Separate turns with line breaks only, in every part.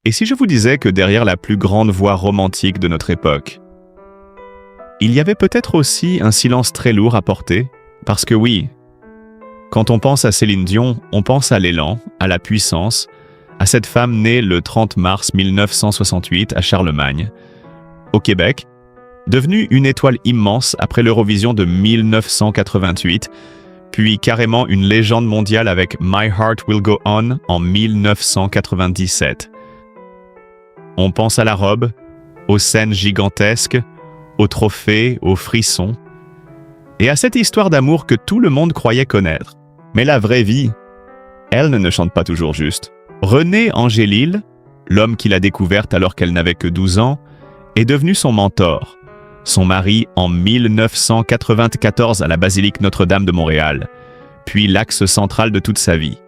Et si je vous disais que derrière la plus grande voix romantique de notre époque, il y avait peut-être aussi un silence très lourd à porter, parce que oui, quand on pense à Céline Dion, on pense à l'élan, à la puissance, à cette femme née le 30 mars 1968 à Charlemagne, au Québec, devenue une étoile immense après l'Eurovision de 1988, puis carrément une légende mondiale avec My Heart Will Go On en 1997. On pense à la robe, aux scènes gigantesques, aux trophées, aux frissons, et à cette histoire d'amour que tout le monde croyait connaître. Mais la vraie vie, elle ne chante pas toujours juste. René Angélil, l'homme qui l'a découverte alors qu'elle n'avait que 12 ans, est devenu son mentor, son mari en 1994 à la basilique Notre-Dame de Montréal, puis l'axe central de toute sa vie.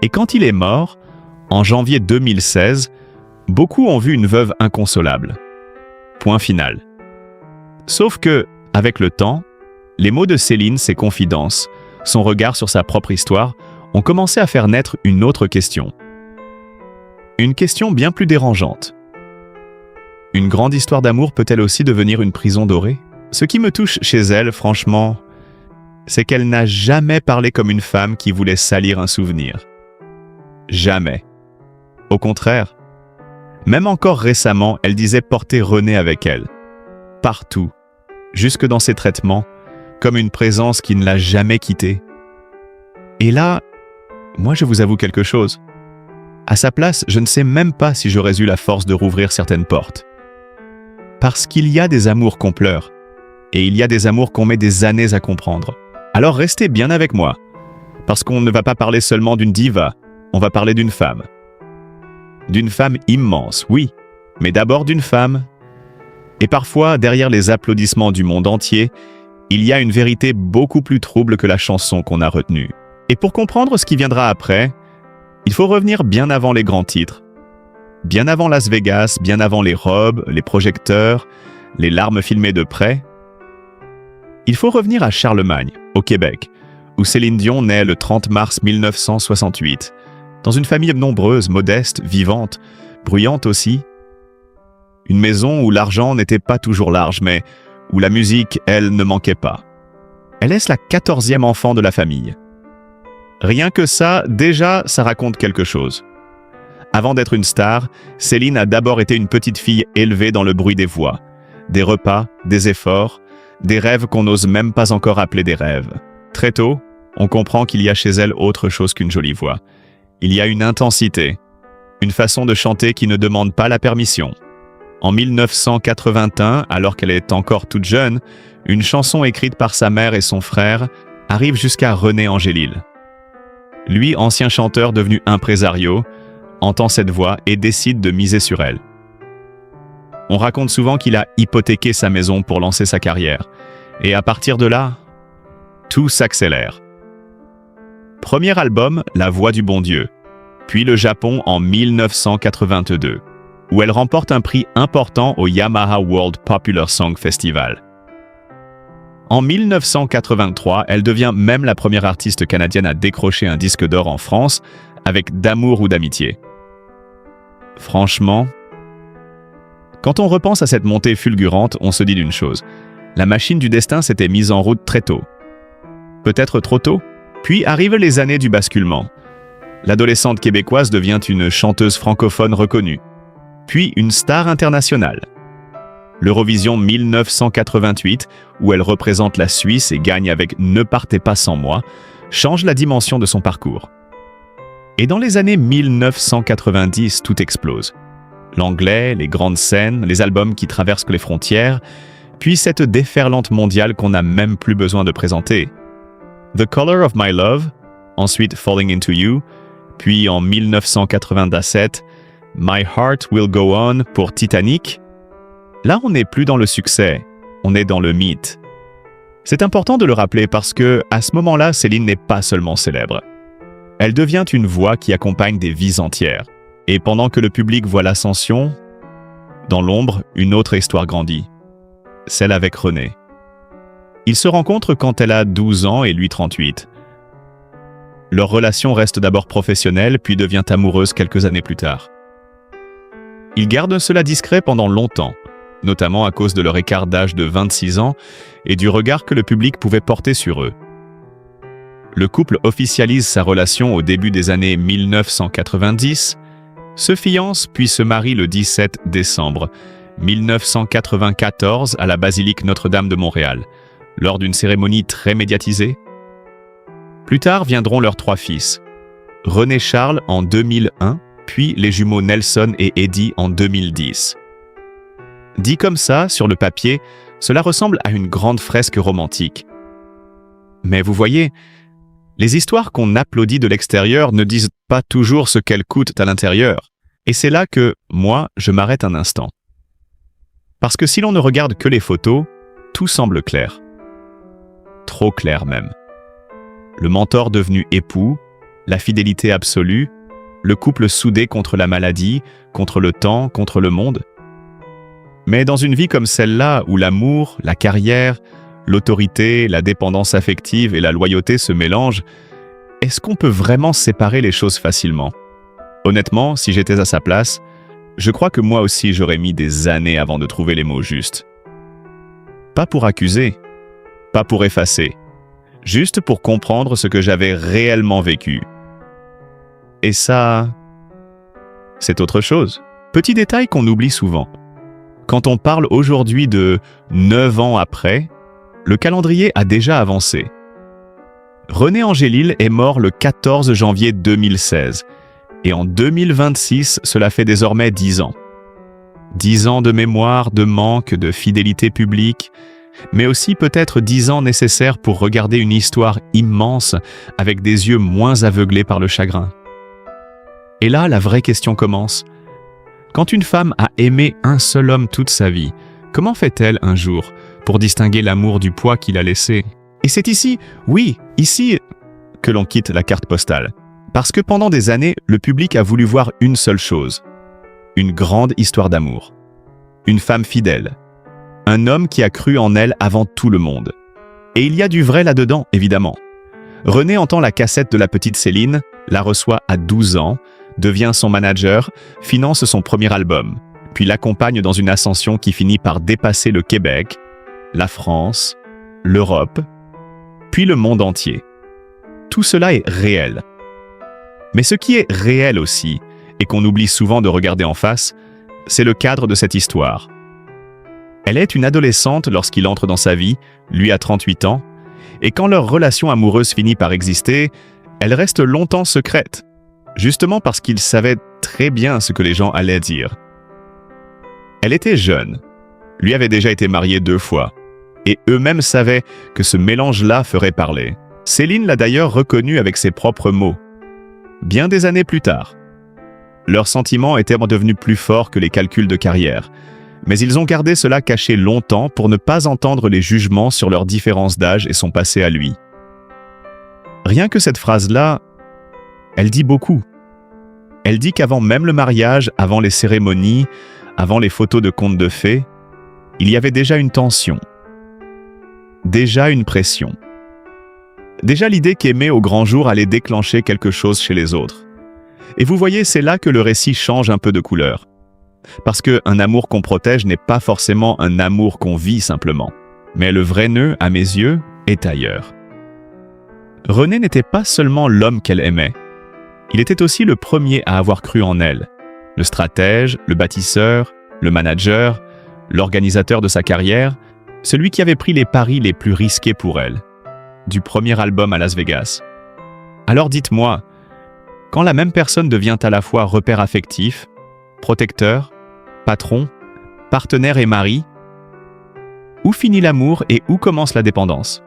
Et quand il est mort, en janvier 2016, beaucoup ont vu une veuve inconsolable. Point final. Sauf que, avec le temps, les mots de Céline, ses confidences, son regard sur sa propre histoire, ont commencé à faire naître une autre question. Une question bien plus dérangeante. Une grande histoire d'amour peut-elle aussi devenir une prison dorée? Ce qui me touche chez elle, franchement, c'est qu'elle n'a jamais parlé comme une femme qui voulait salir un souvenir. Jamais. Au contraire, même encore récemment, elle disait porter René avec elle. Partout, jusque dans ses traitements, comme une présence qui ne l'a jamais quittée. Et là, moi je vous avoue quelque chose. À sa place, je ne sais même pas si j'aurais eu la force de rouvrir certaines portes. Parce qu'il y a des amours qu'on pleure, et il y a des amours qu'on met des années à comprendre. Alors restez bien avec moi, parce qu'on ne va pas parler seulement d'une diva, on va parler d'une femme. D'une femme immense, oui, mais d'abord d'une femme. Et parfois, derrière les applaudissements du monde entier, il y a une vérité beaucoup plus trouble que la chanson qu'on a retenue. Et pour comprendre ce qui viendra après, il faut revenir bien avant les grands titres, bien avant Las Vegas, bien avant les robes, les projecteurs, les larmes filmées de près. Il faut revenir à Charlemagne, au Québec, où Céline Dion naît le 30 mars 1968, dans une famille nombreuse, modeste, vivante, bruyante aussi. Une maison où l'argent n'était pas toujours large, mais où la musique, elle, ne manquait pas. Elle est la 14e enfant de la famille. Rien que ça, déjà, ça raconte quelque chose. Avant d'être une star, Céline a d'abord été une petite fille élevée dans le bruit des voix, des repas, des efforts, des rêves qu'on n'ose même pas encore appeler des rêves. Très tôt, on comprend qu'il y a chez elle autre chose qu'une jolie voix. Il y a une intensité, une façon de chanter qui ne demande pas la permission. En 1981, alors qu'elle est encore toute jeune, une chanson écrite par sa mère et son frère arrive jusqu'à René Angélil. Lui, ancien chanteur devenu impresario, entend cette voix et décide de miser sur elle. On raconte souvent qu'il a hypothéqué sa maison pour lancer sa carrière. Et à partir de là, tout s'accélère. Premier album, La Voix du Bon Dieu, puis le Japon en 1982, où elle remporte un prix important au Yamaha World Popular Song Festival. En 1983, elle devient même la première artiste canadienne à décrocher un disque d'or en France avec D'amour ou d'amitié. Franchement, quand on repense à cette montée fulgurante, on se dit d'une chose. La machine du destin s'était mise en route très tôt. Peut-être trop tôt. Puis arrivent les années du basculement. L'adolescente québécoise devient une chanteuse francophone reconnue, puis une star internationale. L'Eurovision 1988, où elle représente la Suisse et gagne avec Ne partez pas sans moi, change la dimension de son parcours. Et dans les années 1990, tout explose. L'anglais, les grandes scènes, les albums qui traversent les frontières, puis cette déferlante mondiale qu'on n'a même plus besoin de présenter. The Color of My Love, ensuite Falling Into You, puis en 1997, My Heart Will Go On pour Titanic. Là, on n'est plus dans le succès, on est dans le mythe. C'est important de le rappeler parce que, à ce moment-là, Céline n'est pas seulement célèbre. Elle devient une voix qui accompagne des vies entières. Et pendant que le public voit l'ascension, dans l'ombre, une autre histoire grandit. Celle avec René. Ils se rencontrent quand elle a 12 ans et lui 38. Leur relation reste d'abord professionnelle, puis devient amoureuse quelques années plus tard. Ils gardent cela discret pendant longtemps, notamment à cause de leur écart d'âge de 26 ans et du regard que le public pouvait porter sur eux. Le couple officialise sa relation au début des années 1990, se fiance puis se marie le 17 décembre 1994 à la basilique Notre-Dame de Montréal, lors d'une cérémonie très médiatisée. Plus tard viendront leurs 3 fils, René Charles en 2001, puis les jumeaux Nelson et Eddie en 2010. Dit comme ça, sur le papier, cela ressemble à une grande fresque romantique. Mais vous voyez, les histoires qu'on applaudit de l'extérieur ne disent pas toujours ce qu'elles coûtent à l'intérieur. Et c'est là que, moi, je m'arrête un instant. Parce que si l'on ne regarde que les photos, tout semble clair. Trop clair même. Le mentor devenu époux, la fidélité absolue, le couple soudé contre la maladie, contre le temps, contre le monde. Mais dans une vie comme celle-là, où l'amour, la carrière, l'autorité, la dépendance affective et la loyauté se mélangent, est-ce qu'on peut vraiment séparer les choses facilement? Honnêtement, si j'étais à sa place, je crois que moi aussi j'aurais mis des années avant de trouver les mots justes. Pas pour accuser, pas pour effacer, juste pour comprendre ce que j'avais réellement vécu. Et ça, c'est autre chose. Petit détail qu'on oublie souvent. Quand on parle aujourd'hui de 9 ans après, le calendrier a déjà avancé. René Angélil est mort le 14 janvier 2016, et en 2026, cela fait désormais 10 ans. 10 ans de mémoire, de manque, de fidélité publique, mais aussi peut-être 10 ans nécessaires pour regarder une histoire immense avec des yeux moins aveuglés par le chagrin. Et là, la vraie question commence. Quand une femme a aimé un seul homme toute sa vie, comment fait-elle un jour pour distinguer l'amour du poids qu'il a laissé? Et c'est ici, oui, ici, que l'on quitte la carte postale. Parce que pendant des années, le public a voulu voir une seule chose. Une grande histoire d'amour. Une femme fidèle. Un homme qui a cru en elle avant tout le monde. Et il y a du vrai là-dedans, évidemment. René entend la cassette de la petite Céline, la reçoit à 12 ans, devient son manager, finance son premier album, puis l'accompagne dans une ascension qui finit par dépasser le Québec, la France, l'Europe, puis le monde entier. Tout cela est réel. Mais ce qui est réel aussi, et qu'on oublie souvent de regarder en face, c'est le cadre de cette histoire. Elle est une adolescente lorsqu'il entre dans sa vie, lui a 38 ans, et quand leur relation amoureuse finit par exister, elle reste longtemps secrète, justement parce qu'il savait très bien ce que les gens allaient dire. Elle était jeune, lui avait déjà été marié 2 fois, et eux-mêmes savaient que ce mélange-là ferait parler. Céline l'a d'ailleurs reconnu avec ses propres mots. Bien des années plus tard. Leurs sentiments étaient devenus plus forts que les calculs de carrière, mais ils ont gardé cela caché longtemps pour ne pas entendre les jugements sur leur différence d'âge et son passé à lui. Rien que cette phrase-là, elle dit beaucoup. Elle dit qu'avant même le mariage, avant les cérémonies, avant les photos de contes de fées, il y avait déjà une tension. Déjà une pression. Déjà l'idée qu'aimer au grand jour allait déclencher quelque chose chez les autres. Et vous voyez, c'est là que le récit change un peu de couleur. Parce qu'un amour qu'on protège n'est pas forcément un amour qu'on vit simplement. Mais le vrai nœud, à mes yeux, est ailleurs. René n'était pas seulement l'homme qu'elle aimait. Il était aussi le premier à avoir cru en elle. Le stratège, le bâtisseur, le manager, l'organisateur de sa carrière, celui qui avait pris les paris les plus risqués pour elle. Du premier album à Las Vegas. Alors dites-moi, quand la même personne devient à la fois repère affectif, protecteur, patron, partenaire et mari, où finit l'amour et où commence la dépendance?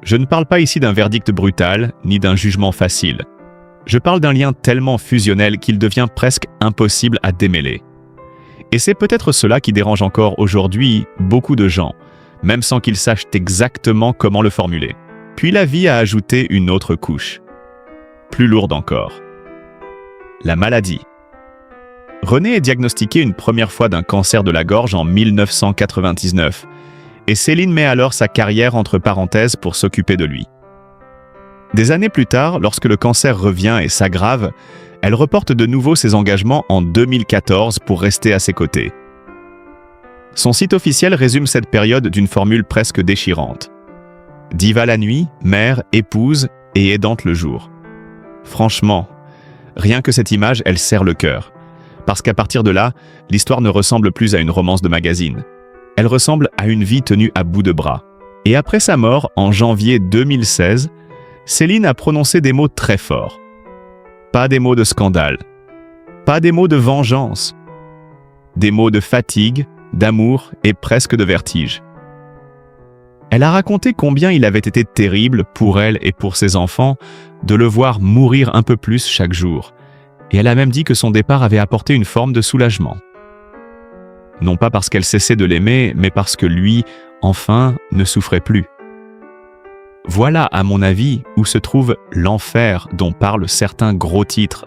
Je ne parle pas ici d'un verdict brutal, ni d'un jugement facile. Je parle d'un lien tellement fusionnel qu'il devient presque impossible à démêler. Et c'est peut-être cela qui dérange encore aujourd'hui beaucoup de gens, même sans qu'ils sachent exactement comment le formuler. Puis la vie a ajouté une autre couche, plus lourde encore. La maladie. René est diagnostiqué une première fois d'un cancer de la gorge en 1999, et Céline met alors sa carrière entre parenthèses pour s'occuper de lui. Des années plus tard, lorsque le cancer revient et s'aggrave, Elle reporte de nouveau ses engagements en 2014 pour rester à ses côtés. Son site officiel résume cette période d'une formule presque déchirante. Diva la nuit, mère, épouse et aidante le jour. Franchement, rien que cette image, elle serre le cœur. Parce qu'à partir de là, l'histoire ne ressemble plus à une romance de magazine. Elle ressemble à une vie tenue à bout de bras. Et après sa mort, en janvier 2016, Céline a prononcé des mots très forts. Pas des mots de scandale, pas des mots de vengeance, des mots de fatigue, d'amour et presque de vertige. Elle a raconté combien il avait été terrible pour elle et pour ses enfants de le voir mourir un peu plus chaque jour. Et elle a même dit que son départ avait apporté une forme de soulagement. Non pas parce qu'elle cessait de l'aimer, mais parce que lui, enfin, ne souffrait plus. Voilà, à mon avis, où se trouve l'enfer dont parlent certains gros titres.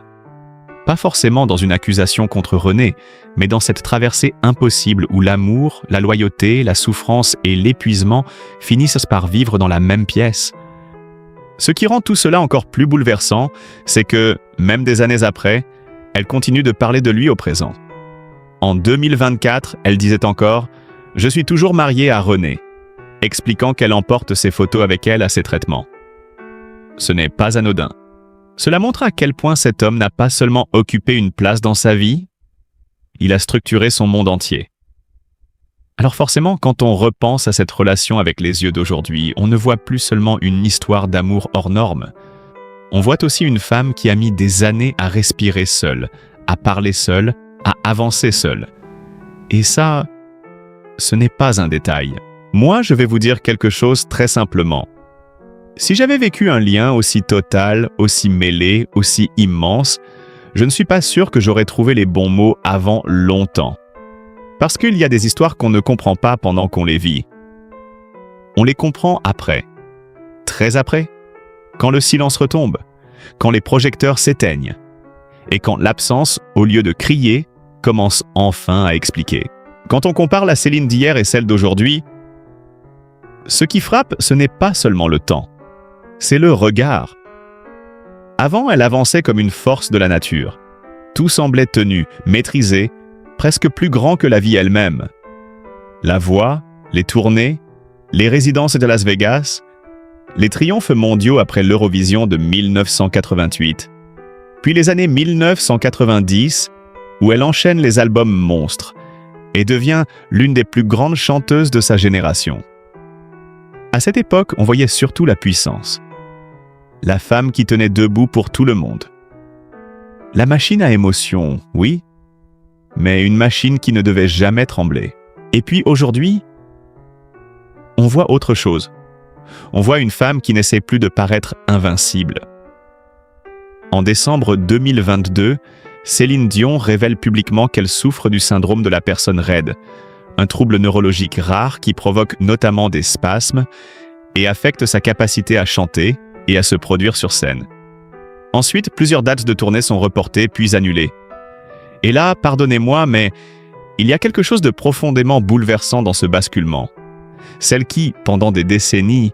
Pas forcément dans une accusation contre René, mais dans cette traversée impossible où l'amour, la loyauté, la souffrance et l'épuisement finissent par vivre dans la même pièce. Ce qui rend tout cela encore plus bouleversant, c'est que, même des années après, elle continue de parler de lui au présent. En 2024, elle disait encore « Je suis toujours mariée à René », expliquant qu'elle emporte ses photos avec elle à ses traitements. Ce n'est pas anodin. Cela montre à quel point cet homme n'a pas seulement occupé une place dans sa vie, il a structuré son monde entier. Alors forcément, quand on repense à cette relation avec les yeux d'aujourd'hui, on ne voit plus seulement une histoire d'amour hors norme. On voit aussi une femme qui a mis des années à respirer seule, à parler seule, à avancer seule. Et ça, ce n'est pas un détail. Moi, je vais vous dire quelque chose très simplement. Si j'avais vécu un lien aussi total, aussi mêlé, aussi immense, je ne suis pas sûr que j'aurais trouvé les bons mots avant longtemps. Parce qu'il y a des histoires qu'on ne comprend pas pendant qu'on les vit. On les comprend après. Très après. Quand le silence retombe. Quand les projecteurs s'éteignent. Et quand l'absence, au lieu de crier, commence enfin à expliquer. Quand on compare la Céline d'hier et celle d'aujourd'hui, ce qui frappe, ce n'est pas seulement le temps. C'est le regard. Avant, elle avançait comme une force de la nature. Tout semblait tenu, maîtrisé, presque plus grand que la vie elle-même. La voix, les tournées, les résidences de Las Vegas, les triomphes mondiaux après l'Eurovision de 1988, puis les années 1990, où elle enchaîne les albums monstres et devient l'une des plus grandes chanteuses de sa génération. À cette époque, on voyait surtout la puissance. La femme qui tenait debout pour tout le monde. La machine à émotion, oui, mais une machine qui ne devait jamais trembler. Et puis aujourd'hui, on voit autre chose. On voit une femme qui n'essaie plus de paraître invincible. En décembre 2022, Céline Dion révèle publiquement qu'elle souffre du syndrome de la personne raide, un trouble neurologique rare qui provoque notamment des spasmes et affecte sa capacité à chanter et à se produire sur scène. Ensuite, plusieurs dates de tournée sont reportées puis annulées. Et là, pardonnez-moi, mais il y a quelque chose de profondément bouleversant dans ce basculement. Celle qui, pendant des décennies,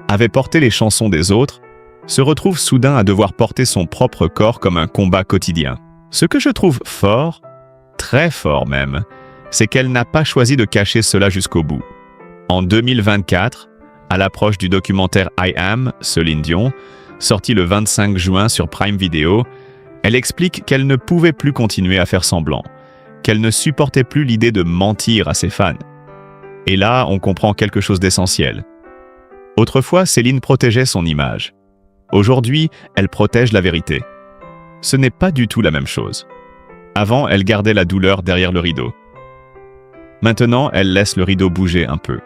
avait porté les chansons des autres, se retrouve soudain à devoir porter son propre corps comme un combat quotidien. Ce que je trouve fort, très fort même, c'est qu'elle n'a pas choisi de cacher cela jusqu'au bout. En 2024, à l'approche du documentaire I Am, Céline Dion, sorti le 25 juin sur Prime Video, elle explique qu'elle ne pouvait plus continuer à faire semblant, qu'elle ne supportait plus l'idée de mentir à ses fans. Et là, on comprend quelque chose d'essentiel. Autrefois, Céline protégeait son image. Aujourd'hui, elle protège la vérité. Ce n'est pas du tout la même chose. Avant, elle gardait la douleur derrière le rideau. Maintenant, elle laisse le rideau bouger un peu.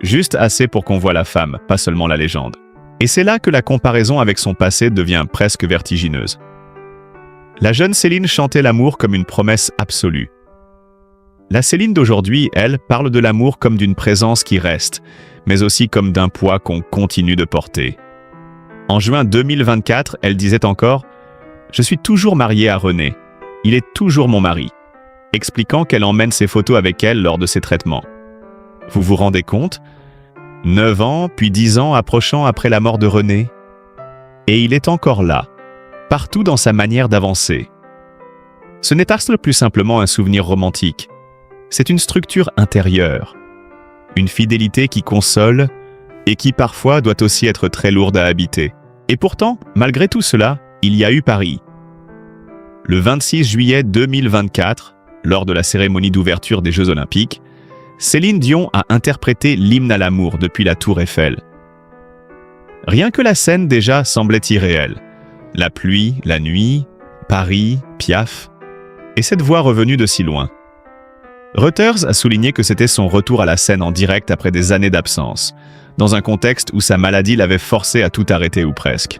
Juste assez pour qu'on voie la femme, pas seulement la légende. Et c'est là que la comparaison avec son passé devient presque vertigineuse. La jeune Céline chantait l'amour comme une promesse absolue. La Céline d'aujourd'hui, elle, parle de l'amour comme d'une présence qui reste, mais aussi comme d'un poids qu'on continue de porter. En juin 2024, elle disait encore « Je suis toujours mariée à René. Il est toujours mon mari », expliquant qu'elle emmène ses photos avec elle lors de ses traitements. Vous vous rendez compte? 9 ans, puis 10 ans approchant après la mort de René. Et il est encore là, partout dans sa manière d'avancer. Ce n'est pas plus simplement un souvenir romantique, c'est une structure intérieure, une fidélité qui console et qui parfois doit aussi être très lourde à habiter. Et pourtant, malgré tout cela, il y a eu Paris. Le 26 juillet 2024, lors de la cérémonie d'ouverture des Jeux Olympiques, Céline Dion a interprété l'hymne à l'amour depuis la Tour Eiffel. Rien que la scène déjà semblait irréelle. La pluie, la nuit, Paris, Piaf, et cette voix revenue de si loin. Reuters a souligné que c'était son retour à la scène en direct après des années d'absence, dans un contexte où sa maladie l'avait forcé à tout arrêter ou presque.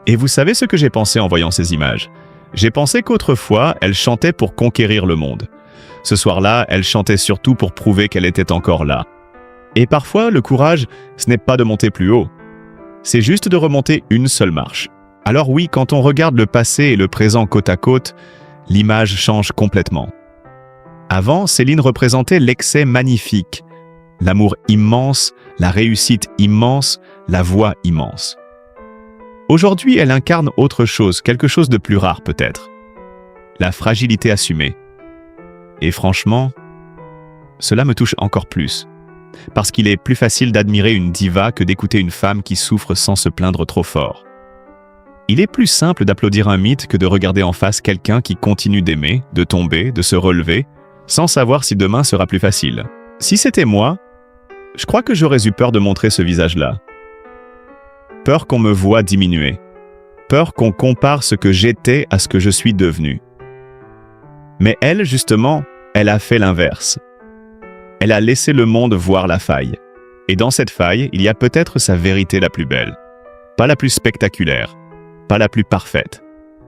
Et vous savez ce que j'ai pensé en voyant ces images? J'ai pensé qu'autrefois, elle chantait pour conquérir le monde. Ce soir-là, elle chantait surtout pour prouver qu'elle était encore là. Et parfois, le courage, ce n'est pas de monter plus haut. C'est juste de remonter une seule marche. Alors oui, quand on regarde le passé et le présent côte à côte, l'image change complètement. Avant, Céline représentait l'excès magnifique, l'amour immense, la réussite immense, la voix immense. Aujourd'hui, elle incarne autre chose, quelque chose de plus rare peut-être. La fragilité assumée. Et franchement, cela me touche encore plus. Parce qu'il est plus facile d'admirer une diva que d'écouter une femme qui souffre sans se plaindre trop fort. Il est plus simple d'applaudir un mythe que de regarder en face quelqu'un qui continue d'aimer, de tomber, de se relever, sans savoir si demain sera plus facile. Si c'était moi, je crois que j'aurais eu peur de montrer ce visage-là. Peur qu'on me voie diminuer. Peur qu'on compare ce que j'étais à ce que je suis devenu. Mais elle, justement, elle a fait l'inverse. Elle a laissé le monde voir la faille. Et dans cette faille, il y a peut-être sa vérité la plus belle. Pas la plus spectaculaire, pas la plus parfaite,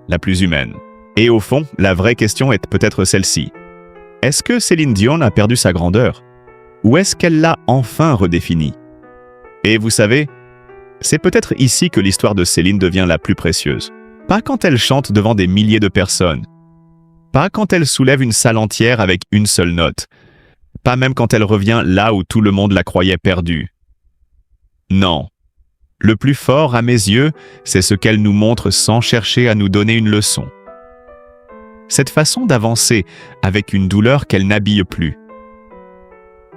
la plus humaine. Et au fond, la vraie question est peut-être celle-ci. Est-ce que Céline Dion a perdu sa grandeur? Ou est-ce qu'elle l'a enfin redéfinie? Et vous savez, c'est peut-être ici que l'histoire de Céline devient la plus précieuse. Pas quand elle chante devant des milliers de personnes. Pas quand elle soulève une salle entière avec une seule note. Pas même quand elle revient là où tout le monde la croyait perdue. Non. Le plus fort, à mes yeux, c'est ce qu'elle nous montre sans chercher à nous donner une leçon. Cette façon d'avancer avec une douleur qu'elle n'habille plus.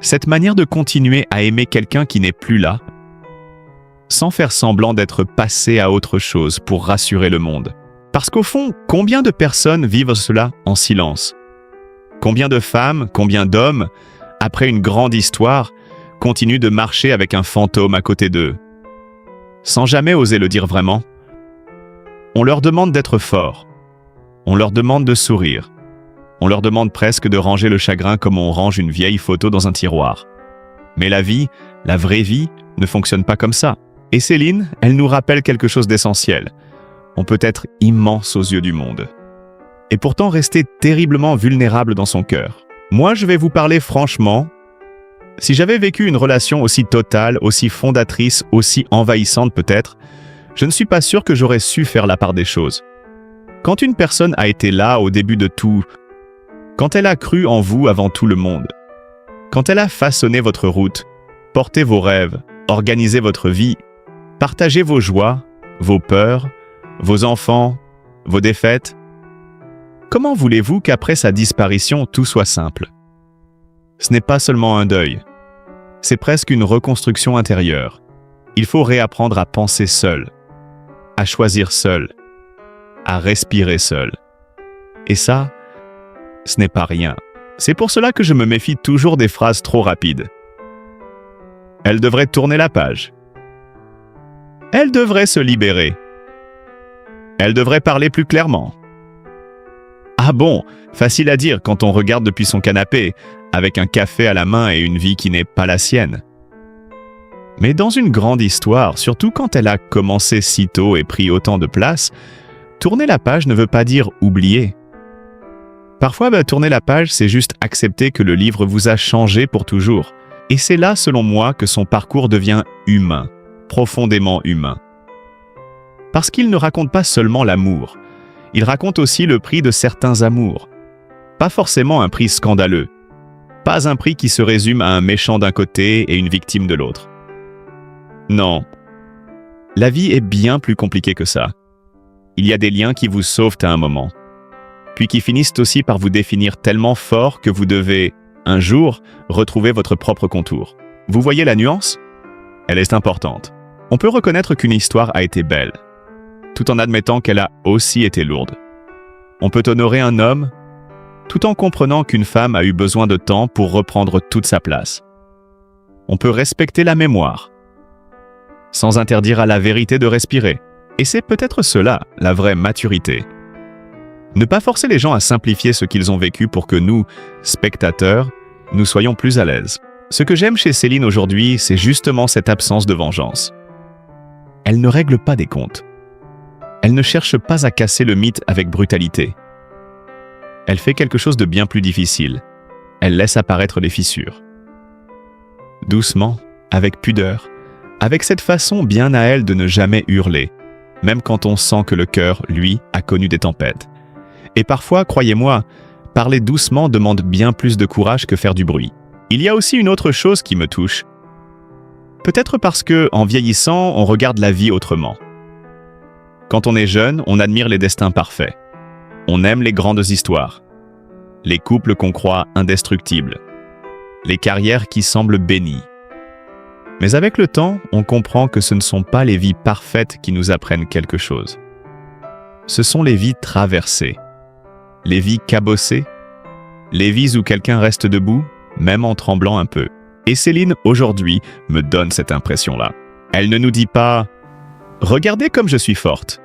Cette manière de continuer à aimer quelqu'un qui n'est plus là, sans faire semblant d'être passé à autre chose pour rassurer le monde. Parce qu'au fond, combien de personnes vivent cela en silence? Combien de femmes, combien d'hommes, après une grande histoire, continuent de marcher avec un fantôme à côté d'eux, sans jamais oser le dire vraiment? On leur demande d'être forts. On leur demande de sourire. On leur demande presque de ranger le chagrin comme on range une vieille photo dans un tiroir. Mais la vie, la vraie vie, ne fonctionne pas comme ça. Et Céline, elle nous rappelle quelque chose d'essentiel. On peut être immense aux yeux du monde. Et pourtant rester terriblement vulnérable dans son cœur. Moi, je vais vous parler franchement. Si j'avais vécu une relation aussi totale, aussi fondatrice, aussi envahissante peut-être, je ne suis pas sûr que j'aurais su faire la part des choses. Quand une personne a été là au début de tout, quand elle a cru en vous avant tout le monde, quand elle a façonné votre route, porté vos rêves, organisé votre vie, partagé vos joies, vos peurs, vos enfants, vos défaites, comment voulez-vous qu'après sa disparition, tout soit simple? Ce n'est pas seulement un deuil, c'est presque une reconstruction intérieure. Il faut réapprendre à penser seul, à choisir seul, à respirer seul. Et ça, ce n'est pas rien. C'est pour cela que je me méfie toujours des phrases trop rapides. Elle devrait tourner la page. Elle devrait se libérer. Elle devrait parler plus clairement. Ah bon, facile à dire quand on regarde depuis son canapé, avec un café à la main et une vie qui n'est pas la sienne. Mais dans une grande histoire, surtout quand elle a commencé si tôt et pris autant de place, tourner la page ne veut pas dire oublier. Parfois, tourner la page, c'est juste accepter que le livre vous a changé pour toujours. Et c'est là, selon moi, que son parcours devient humain, profondément humain. Parce qu'il ne raconte pas seulement l'amour, il raconte aussi le prix de certains amours. Pas forcément un prix scandaleux, pas un prix qui se résume à un méchant d'un côté et une victime de l'autre. Non, la vie est bien plus compliquée que ça. il y a des liens qui vous sauvent à un moment, puis qui finissent aussi par vous définir tellement fort que vous devez, un jour, retrouver votre propre contour. Vous voyez la nuance? Elle est importante. On peut reconnaître qu'une histoire a été belle, tout en admettant qu'elle a aussi été lourde. On peut honorer un homme, tout en comprenant qu'une femme a eu besoin de temps pour reprendre toute sa place. On peut respecter la mémoire, sans interdire à la vérité de respirer. Et c'est peut-être cela, la vraie maturité. Ne pas forcer les gens à simplifier ce qu'ils ont vécu pour que nous, spectateurs, nous soyons plus à l'aise. Ce que j'aime chez Céline aujourd'hui, c'est justement cette absence de vengeance. Elle ne règle pas des comptes. Elle ne cherche pas à casser le mythe avec brutalité. Elle fait quelque chose de bien plus difficile. Elle laisse apparaître les fissures. Doucement, avec pudeur, avec cette façon bien à elle de ne jamais hurler, même quand on sent que le cœur, lui, a connu des tempêtes. Et parfois, croyez-moi, parler doucement demande bien plus de courage que faire du bruit. Il y a aussi une autre chose qui me touche. Peut-être parce que, en vieillissant, on regarde la vie autrement. Quand on est jeune, on admire les destins parfaits. On aime les grandes histoires, les couples qu'on croit indestructibles, les carrières qui semblent bénies. Mais avec le temps, on comprend que ce ne sont pas les vies parfaites qui nous apprennent quelque chose. Ce sont les vies traversées, les vies cabossées, les vies où quelqu'un reste debout, même en tremblant un peu. Et Céline, aujourd'hui, me donne cette impression-là. Elle ne nous dit pas « Regardez comme je suis forte ».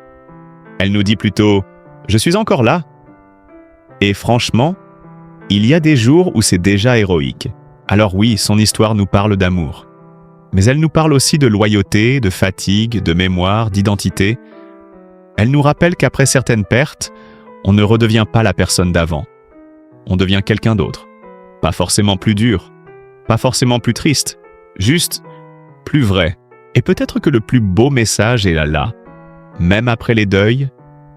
Elle nous dit plutôt « Je suis encore là ». Et franchement, il y a des jours où c'est déjà héroïque. Alors oui, son histoire nous parle d'amour. Mais elle nous parle aussi de loyauté, de fatigue, de mémoire, d'identité. Elle nous rappelle qu'après certaines pertes, on ne redevient pas la personne d'avant. On devient quelqu'un d'autre. Pas forcément plus dur, pas forcément plus triste, juste plus vrai. Et peut-être que le plus beau message est là, même après les deuils,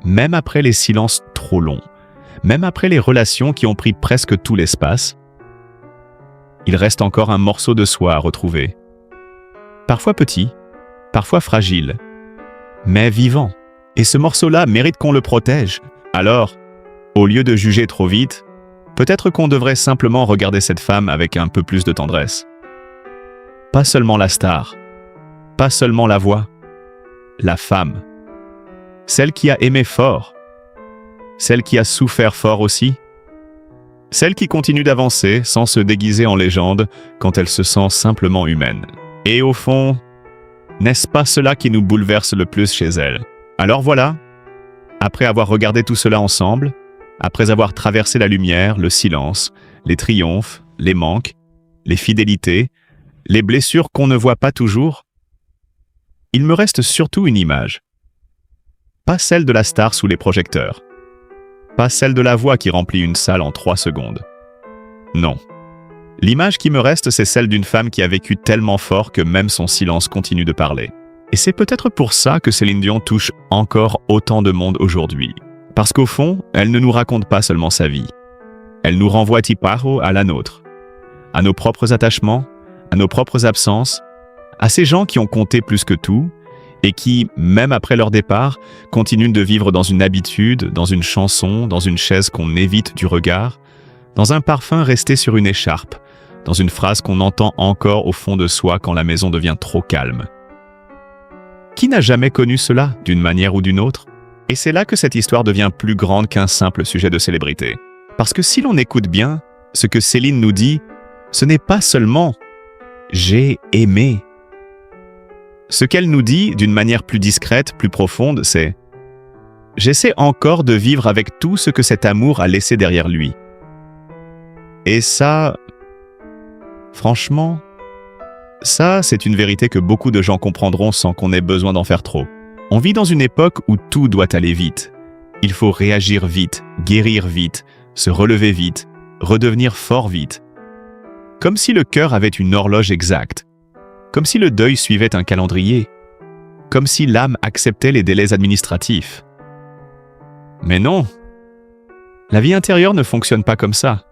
même après les silences trop longs, même après les relations qui ont pris presque tout l'espace, il reste encore un morceau de soi à retrouver. Parfois petit, parfois fragile, mais vivant. Et ce morceau-là mérite qu'on le protège. Alors, au lieu de juger trop vite, peut-être qu'on devrait simplement regarder cette femme avec un peu plus de tendresse. Pas seulement la star, pas seulement la voix, la femme. Celle qui a aimé fort, celle qui a souffert fort aussi, celle qui continue d'avancer sans se déguiser en légende quand elle se sent simplement humaine. Et au fond, n'est-ce pas cela qui nous bouleverse le plus chez elle? Alors voilà, après avoir regardé tout cela ensemble, après avoir traversé la lumière, le silence, les triomphes, les manques, les fidélités, les blessures qu'on ne voit pas toujours, il me reste surtout une image. Pas celle de la star sous les projecteurs. Pas celle de la voix qui remplit une salle en 3 secondes. Non. L'image qui me reste, c'est celle d'une femme qui a vécu tellement fort que même son silence continue de parler. Et c'est peut-être pour ça que Céline Dion touche encore autant de monde aujourd'hui. Parce qu'au fond, elle ne nous raconte pas seulement sa vie. Elle nous renvoie tiparo à la nôtre, à nos propres attachements, à nos propres absences, à ces gens qui ont compté plus que tout et qui, même après leur départ, continuent de vivre dans une habitude, dans une chanson, dans une chaise qu'on évite du regard, dans un parfum resté sur une écharpe, dans une phrase qu'on entend encore au fond de soi quand la maison devient trop calme. Qui n'a jamais connu cela, d'une manière ou d'une autre? Et c'est là que cette histoire devient plus grande qu'un simple sujet de célébrité. Parce que si l'on écoute bien, ce que Céline nous dit, ce n'est pas seulement « j'ai aimé ». Ce qu'elle nous dit, d'une manière plus discrète, plus profonde, c'est « j'essaie encore de vivre avec tout ce que cet amour a laissé derrière lui ». Et ça, franchement, ça, c'est une vérité que beaucoup de gens comprendront sans qu'on ait besoin d'en faire trop. On vit dans une époque où tout doit aller vite. Il faut réagir vite, guérir vite, se relever vite, redevenir fort vite. Comme si le cœur avait une horloge exacte. Comme si le deuil suivait un calendrier. Comme si l'âme acceptait les délais administratifs. Mais non! La vie intérieure ne fonctionne pas comme ça.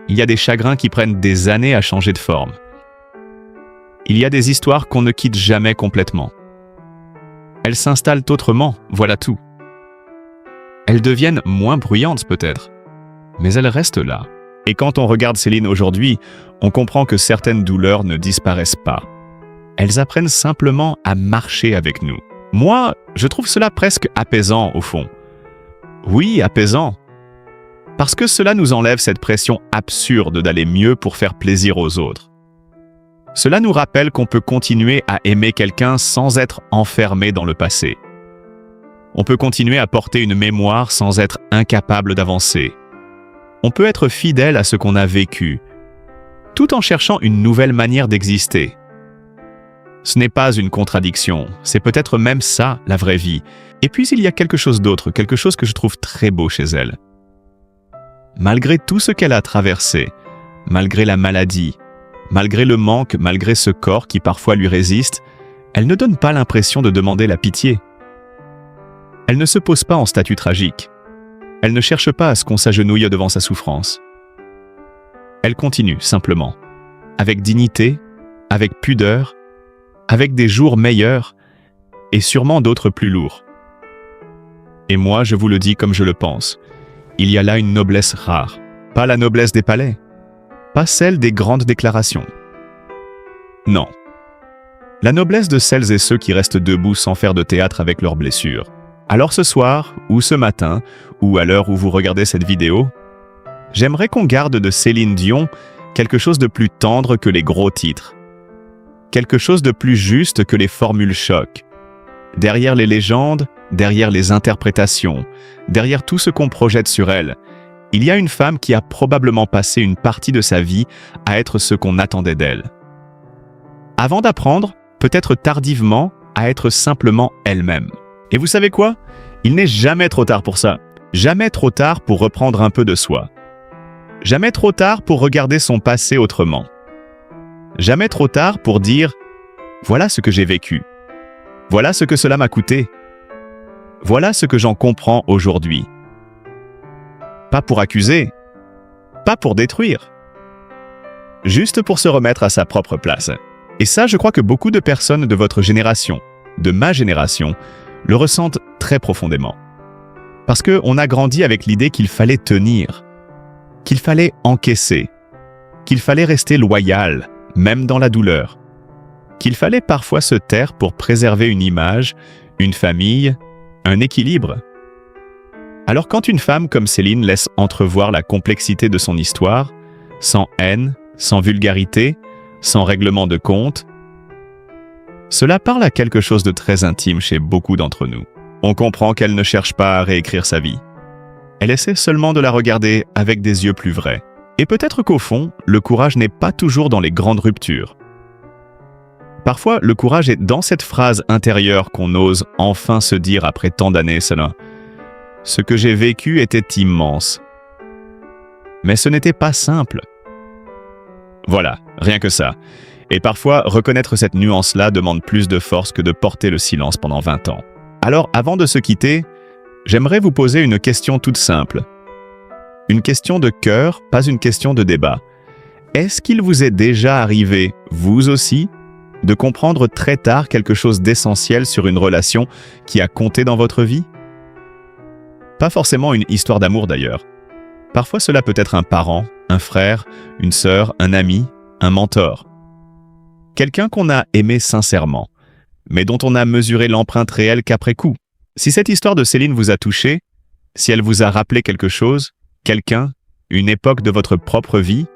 Il y a des chagrins qui prennent des années à changer de forme. Il y a des histoires qu'on ne quitte jamais complètement. Elles s'installent autrement, voilà tout. Elles deviennent moins bruyantes peut-être, mais elles restent là. Et quand on regarde Céline aujourd'hui, on comprend que certaines douleurs ne disparaissent pas. Elles apprennent simplement à marcher avec nous. Moi, je trouve cela presque apaisant au fond. Oui, apaisant. Parce que cela nous enlève cette pression absurde d'aller mieux pour faire plaisir aux autres. Cela nous rappelle qu'on peut continuer à aimer quelqu'un sans être enfermé dans le passé. On peut continuer à porter une mémoire sans être incapable d'avancer. On peut être fidèle à ce qu'on a vécu, tout en cherchant une nouvelle manière d'exister. Ce n'est pas une contradiction, c'est peut-être même ça, la vraie vie. Et puis il y a quelque chose d'autre, quelque chose que je trouve très beau chez elle. Malgré tout ce qu'elle a traversé, malgré la maladie, malgré le manque, malgré ce corps qui parfois lui résiste, elle ne donne pas l'impression de demander la pitié. Elle ne se pose pas en statut tragique. Elle ne cherche pas à ce qu'on s'agenouille devant sa souffrance. Elle continue simplement, avec dignité, avec pudeur, avec des jours meilleurs et sûrement d'autres plus lourds. Et moi, je vous le dis comme je le pense, il y a là une noblesse rare, pas la noblesse des palais, pas celle des grandes déclarations. Non. La noblesse de celles et ceux qui restent debout sans faire de théâtre avec leurs blessures. Alors ce soir, ou ce matin, ou à l'heure où vous regardez cette vidéo, j'aimerais qu'on garde de Céline Dion quelque chose de plus tendre que les gros titres. Quelque chose de plus juste que les formules choc. Derrière les légendes, derrière les interprétations, derrière tout ce qu'on projette sur elle, il y a une femme qui a probablement passé une partie de sa vie à être ce qu'on attendait d'elle. Avant d'apprendre, peut-être tardivement, à être simplement elle-même. Et vous savez quoi? Il n'est jamais trop tard pour ça. Jamais trop tard pour reprendre un peu de soi. Jamais trop tard pour regarder son passé autrement. Jamais trop tard pour dire « Voilà ce que j'ai vécu. Voilà ce que cela m'a coûté. Voilà ce que j'en comprends aujourd'hui. » Pas pour accuser, pas pour détruire. Juste pour se remettre à sa propre place. Et ça, je crois que beaucoup de personnes de votre génération, de ma génération, le ressentent très profondément. Parce qu'on a grandi avec l'idée qu'il fallait tenir, qu'il fallait encaisser, qu'il fallait rester loyal, même dans la douleur, qu'il fallait parfois se taire pour préserver une image, une famille, un équilibre. Alors quand une femme comme Céline laisse entrevoir la complexité de son histoire, sans haine, sans vulgarité, sans règlement de compte, cela parle à quelque chose de très intime chez beaucoup d'entre nous. On comprend qu'elle ne cherche pas à réécrire sa vie. Elle essaie seulement de la regarder avec des yeux plus vrais. Et peut-être qu'au fond, le courage n'est pas toujours dans les grandes ruptures. Parfois, le courage est dans cette phrase intérieure qu'on ose enfin se dire après tant d'années cela. Ce que j'ai vécu était immense. Mais ce n'était pas simple. Voilà, rien que ça. Et parfois, reconnaître cette nuance-là demande plus de force que de porter le silence pendant 20 ans. Alors, avant de se quitter, j'aimerais vous poser une question toute simple. Une question de cœur, pas une question de débat. Est-ce qu'il vous est déjà arrivé, vous aussi, de comprendre très tard quelque chose d'essentiel sur une relation qui a compté dans votre vie? Pas forcément une histoire d'amour d'ailleurs. Parfois cela peut être un parent, un frère, une sœur, un ami, un mentor. Quelqu'un qu'on a aimé sincèrement, mais dont on a mesuré l'empreinte réelle qu'après coup. Si cette histoire de Céline vous a touché, si elle vous a rappelé quelque chose, quelqu'un, une époque de votre propre vie,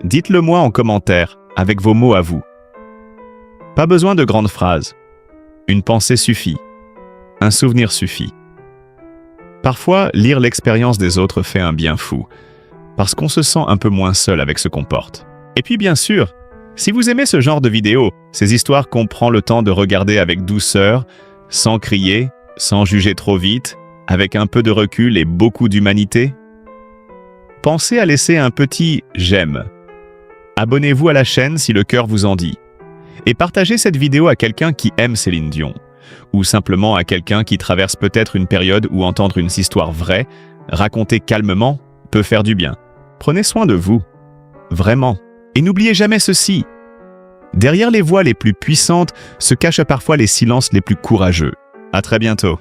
dites-le moi en commentaire, avec vos mots à vous. Pas besoin de grandes phrases. Une pensée suffit. Un souvenir suffit. Parfois, lire l'expérience des autres fait un bien fou, parce qu'on se sent un peu moins seul avec ce qu'on porte. Et puis bien sûr, si vous aimez ce genre de vidéos, ces histoires qu'on prend le temps de regarder avec douceur, sans crier, sans juger trop vite, avec un peu de recul et beaucoup d'humanité, pensez à laisser un petit « j'aime ». Abonnez-vous à la chaîne si le cœur vous en dit. Et partagez cette vidéo à quelqu'un qui aime Céline Dion, ou simplement à quelqu'un qui traverse peut-être une période où entendre une histoire vraie, racontée calmement, peut faire du bien. Prenez soin de vous, vraiment. Et n'oubliez jamais ceci. Derrière les voix les plus puissantes se cachent parfois les silences les plus courageux. À très bientôt.